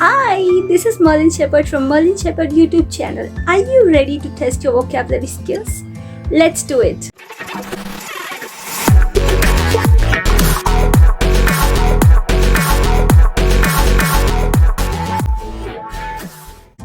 Hi, this is Merlyn Shepherd from Merlyn Shepherd YouTube channel. Are you ready to test your vocabulary skills? Let's do it.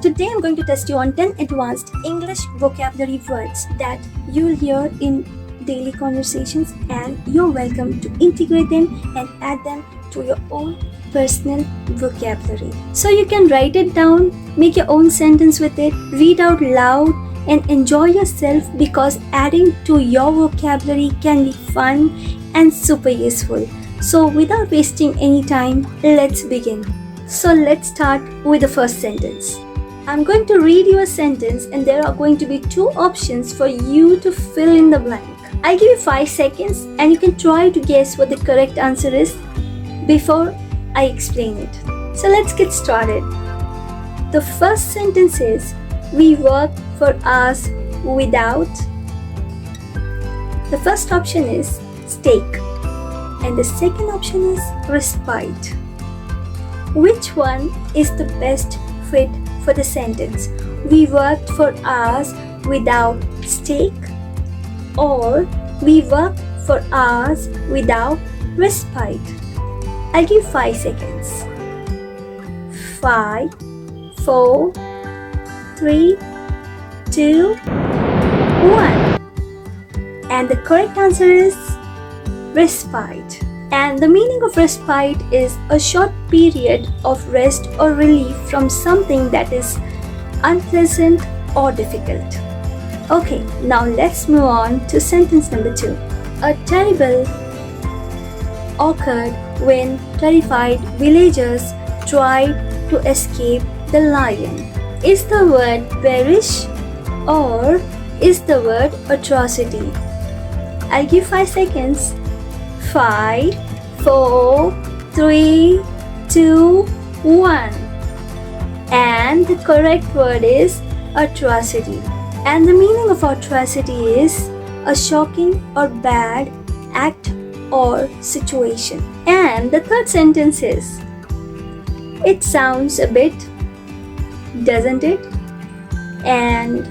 Today I'm going to test you on 10 advanced English vocabulary words that you'll hear in daily conversations, and you're welcome to integrate them and add them to your own personal vocabulary. So you can write it down, make your own sentence with it, read out loud and enjoy yourself, because adding to your vocabulary can be fun and super useful. So without wasting any time, let's begin. So let's start with the first sentence. I'm going to read you a sentence and there are going to be two options for you to fill in the blank. I'll give you 5 seconds and you can try to guess what the correct answer is before I explain it. So let's get started. The first sentence is, we work for hours without. The first option is steak and the second option is respite. Which one is the best fit for the sentence? We worked for hours without steak, or we worked for hours without respite? I'll give 5 seconds. 5, 4, 3, 2, 1. And the correct answer is respite. And the meaning of respite is a short period of rest or relief from something that is unpleasant or difficult. Okay, now let's move on to sentence number 2. A terrible occurred when terrified villagers tried to escape the lion. Is the word perish or is the word atrocity? I'll give 5 seconds. 5, 4, 3, 2, 1. And the correct word is atrocity. And the meaning of atrocity is a shocking or bad act or situation. And the third sentence is, it sounds a bit, doesn't it? And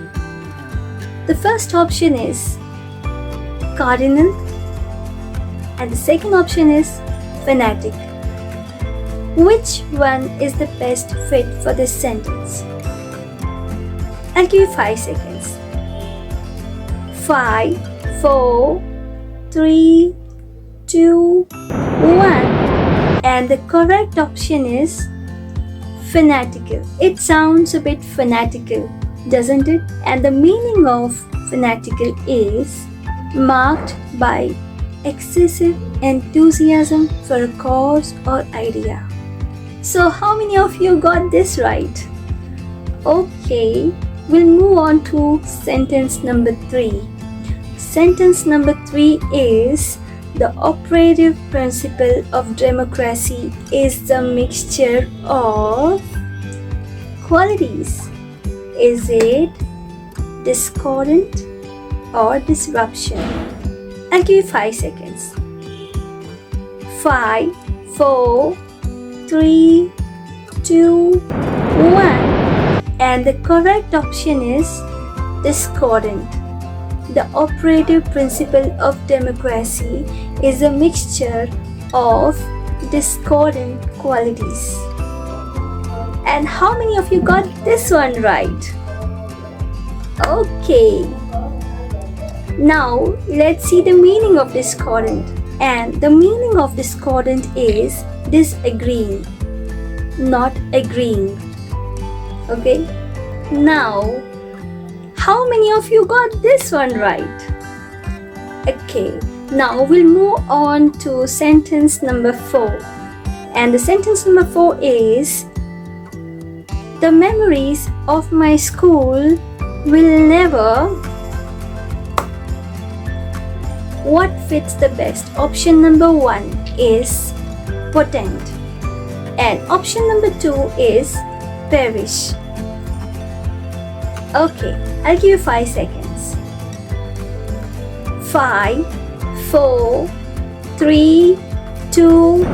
the first option is cardinal and the second option is fanatic. Which one is the best fit for this sentence? I'll give you 5 seconds. 5, 4, 3, 2, 1. And the correct option is fanatical. It sounds a bit fanatical, doesn't it? And the meaning of fanatical is marked by excessive enthusiasm for a cause or idea. So how many of you got this right? Okay, we'll move on to sentence number 3. Sentence number 3 is, the operative principle of democracy is the mixture of qualities. Is it discordant or disruption? I'll give you 5 seconds. 5, 4, 3, 2, 1. And the correct option is discordant. The operative principle of democracy is a mixture of discordant qualities. And how many of you got this one right? Okay. Now let's see the meaning of discordant. And the meaning of discordant is disagreeing, not agreeing. Okay. Now, how many of you got this one right? Okay, now we'll move on to sentence number 4. And the sentence number 4 is, the memories of my school will never. What fits the best? Option number 1 is potent. And option number 2 is perish. Okay, I'll give you 5 seconds. 5, 4, 3, 2, 1.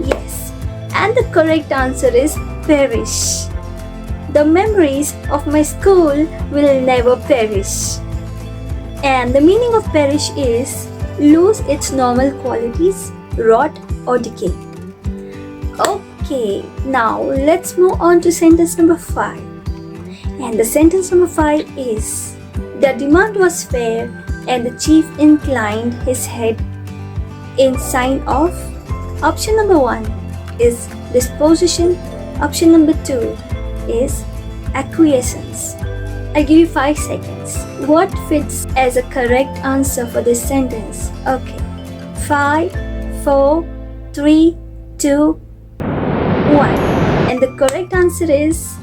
Yes, And the correct answer is perish. The memories of my school will never perish. And the meaning of perish is lose its normal qualities, rot or decay. Okay, now let's move on to sentence number 5. And the sentence number 5 is, the demand was fair and the chief inclined his head in sign of. Option number 1 is disposition. Option number 2 is acquiescence. I'll give you 5 seconds. What fits as a correct answer for this sentence? Okay. 5, 4, 3, 2, 1. And the correct answer is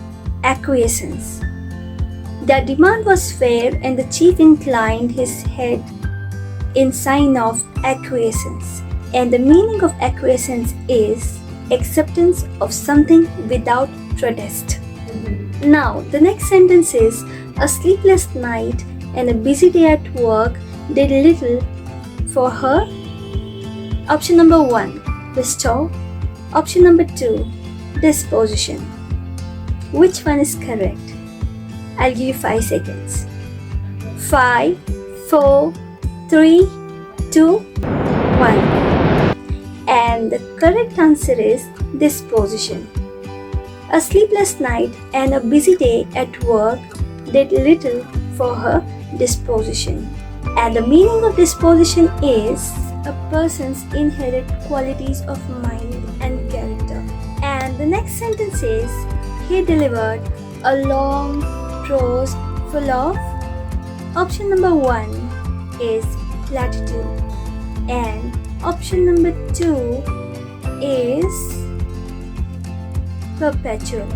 acquiescence. The demand was fair and the chief inclined his head in sign of acquiescence. And the meaning of acquiescence is acceptance of something without protest. Now, the next sentence is, a sleepless night and a busy day at work did little for her. Option number 1, restore. Option number 2, disposition. Which one is correct? I'll give you 5 seconds. 5, 4, 3, 2, 1. And the correct answer is disposition. A sleepless night and a busy day at work did little for her disposition. And the meaning of disposition is a person's inherent qualities of mind and character. And the next sentence is, he delivered a long prose full of. Option number 1 is platitude. And option number 2 is perpetual.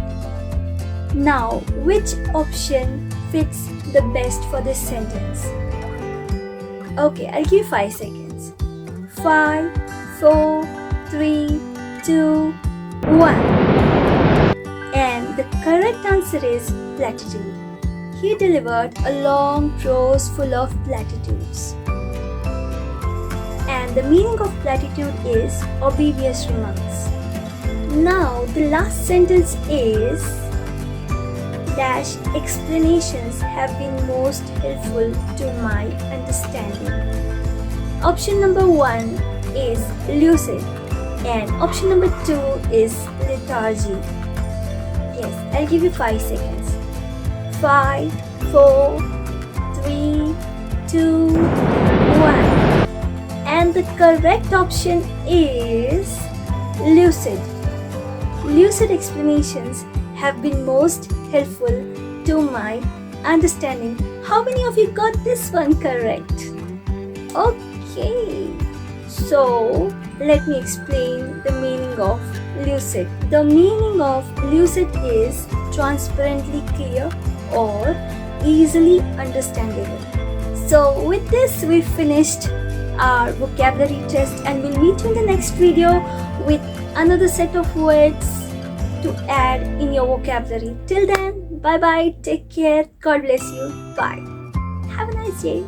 Now, which option fits the best for this sentence? Okay, I'll give you 5 seconds. 5, 4, 3, 2, 1. And the correct answer is platitude. He delivered a long prose full of platitudes. And the meaning of platitude is obvious remarks. Now, the last sentence is, dash explanations have been most helpful to my understanding. Option number 1 is lucid and option number 2 is lethargy. Yes, I'll give you 5 seconds. 5, 4, 3, 2, 1. And the correct option is lucid. Lucid explanations have been most helpful to my understanding. How many of you got this one correct? Okay, so let me explain the meaning of lucid. The meaning of lucid is transparently clear or easily understandable. So with this, we finished our vocabulary test and we'll meet you in the next video with another set of words to add in your vocabulary. Till then, bye bye, take care, God bless you, bye. Have a nice day.